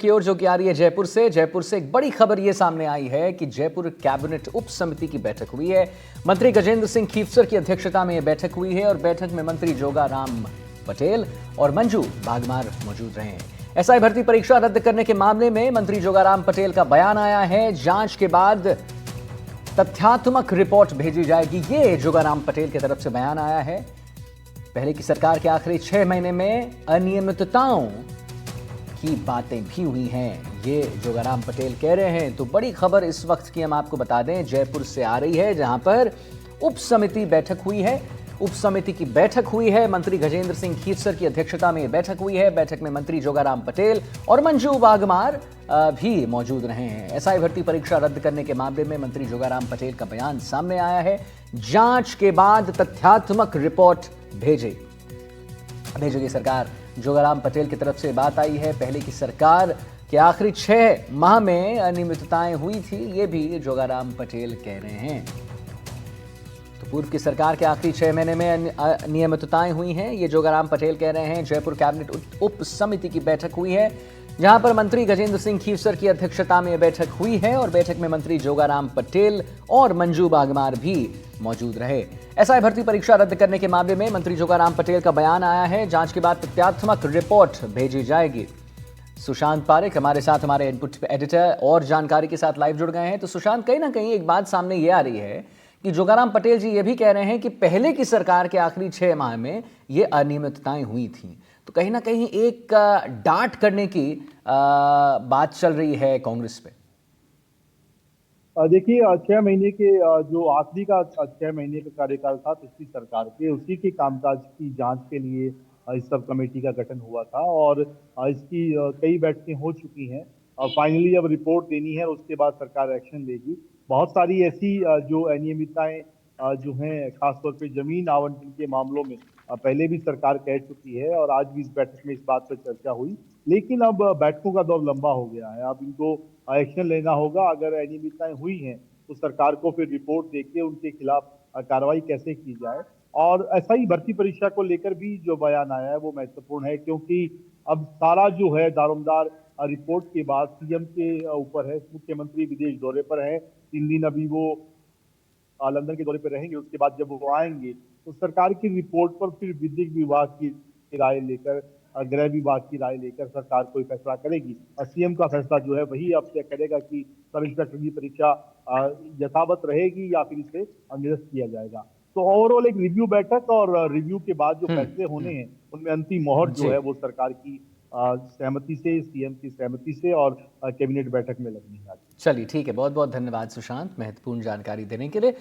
की ओर जो कि आ रही है जयपुर से एक बड़ी खबर ये सामने आई है कि जयपुर कैबिनेट उप समिति की बैठक हुई है। मंत्री गजेंद्र सिंह खीफसर की अध्यक्षता में यह बैठक हुई है और बैठक में मंत्री जोगाराम पटेल और मंजू बागमार मौजूद रहे हैं। एसआई भर्ती परीक्षा रद्द करने के मामले में मंत्री जोगाराम पटेल का बयान आया है। जांच के बाद तथ्यात्मक रिपोर्ट भेजी जाएगी, ये जोगाराम पटेल की तरफ से बयान आया है। पहले की सरकार के आखिरी 6 महीने में अनियमितताओं की बातें भी हुई हैं, ये जोगाराम पटेल कह रहे हैं। तो बड़ी खबर इस वक्त की हम आपको बता दें, जयपुर से आ रही है, जहां पर उप समिति बैठक हुई है। उप समिति की बैठक हुई है, मंत्री गजेंद्र सिंह खीफसर की अध्यक्षता में बैठक हुई है। बैठक में मंत्री जोगाराम पटेल और मंजू बागमार भी मौजूद रहे हैं। एसआई भर्ती परीक्षा रद्द करने के मामले में मंत्री जोगाराम पटेल का बयान सामने आया है। जांच के बाद तथ्यात्मक रिपोर्ट भेजेगी सरकार। जोगाराम पटेल की तरफ से बात आई है। पहले की सरकार के आखिरी 6 माह में अनियमितताएं हुई थी, ये भी जोगाराम पटेल कह रहे हैं। तो पूर्व की सरकार के आखिरी 6 महीने में अनियमितताएं हुई हैं, ये जोगाराम पटेल कह रहे हैं। जयपुर कैबिनेट उप समिति की बैठक हुई है, जहां पर मंत्री गजेंद्र सिंह खीफसर की अध्यक्षता में यह बैठक हुई है और बैठक में मंत्री जोगाराम पटेल और मंजू बागमार भी मौजूद रहे। एसआई भर्ती परीक्षा रद्द करने के मामले में मंत्री जोगाराम पटेल का बयान आया है। जांच के बाद तथ्यात्मक रिपोर्ट भेजी जाएगी। सुशांत पारेख हमारे साथ, हमारे इनपुट एडिटर, और जानकारी के साथ लाइव जुड़ गए हैं। तो सुशांत, कहीं ना कहीं एक बात सामने ये आ रही है कि जोगाराम पटेल जी ये भी कह रहे हैं कि पहले की सरकार के आखिरी 6 माह में ये अनियमितताएं हुई थी। तो कहीं ना कहीं एक डांट करने की बात चल रही है कांग्रेस पे। देखिए, 6 महीने के जो आखिरी का 6 महीने का कार्यकाल था पिछली सरकार के, उसी के कामकाज की जांच के लिए इस सब कमेटी का गठन हुआ था और इसकी कई बैठकें हो चुकी हैं। फाइनली अब रिपोर्ट देनी है, उसके बाद सरकार एक्शन लेगी। बहुत सारी ऐसी जो अनियमितताएं जो हैं, खासतौर पे जमीन आवंटन के मामलों में पहले भी सरकार कह चुकी है और आज भी इस बैठक में इस बात पर चर्चा हुई। लेकिन अब बैठकों का दौर लंबा हो गया है, अब इनको एक्शन लेना होगा। अगर अनियमितताएं हुई हैं तो सरकार को फिर रिपोर्ट देके उनके खिलाफ कार्रवाई कैसे की जाए। और ऐसा ही भर्ती परीक्षा को लेकर भी जो बयान आया है वो महत्वपूर्ण है, क्योंकि अब सारा जो है दारोमदार रिपोर्ट के बाद सीएम के ऊपर है। मुख्यमंत्री विदेश दौरे पर है, 3 दिन अभी वो लंदन के दौरे पर रहेंगे। उसके बाद जब वो आएंगे तो सरकार की रिपोर्ट पर फिर विदेश विभाग की राय लेकर, गृह विभाग की राय लेकर सरकार कोई फैसला करेगी। और सीएम का फैसला जो है वही अब तय करेगा कि सब इंस्पेक्टर की परीक्षा यथावत रहेगी या फिर इसे निरस्त किया जाएगा। तो ओवरऑल एक रिव्यू बैठक, और रिव्यू के बाद जो फैसले होने हैं उनमें अंतिम मोहर जो जी, है वो सरकार की सहमति से, सीएम की सहमति से और कैबिनेट बैठक में लगनी है। चलिए ठीक है। बहुत बहुत धन्यवाद सुशांत, महत्वपूर्ण जानकारी देने के लिए।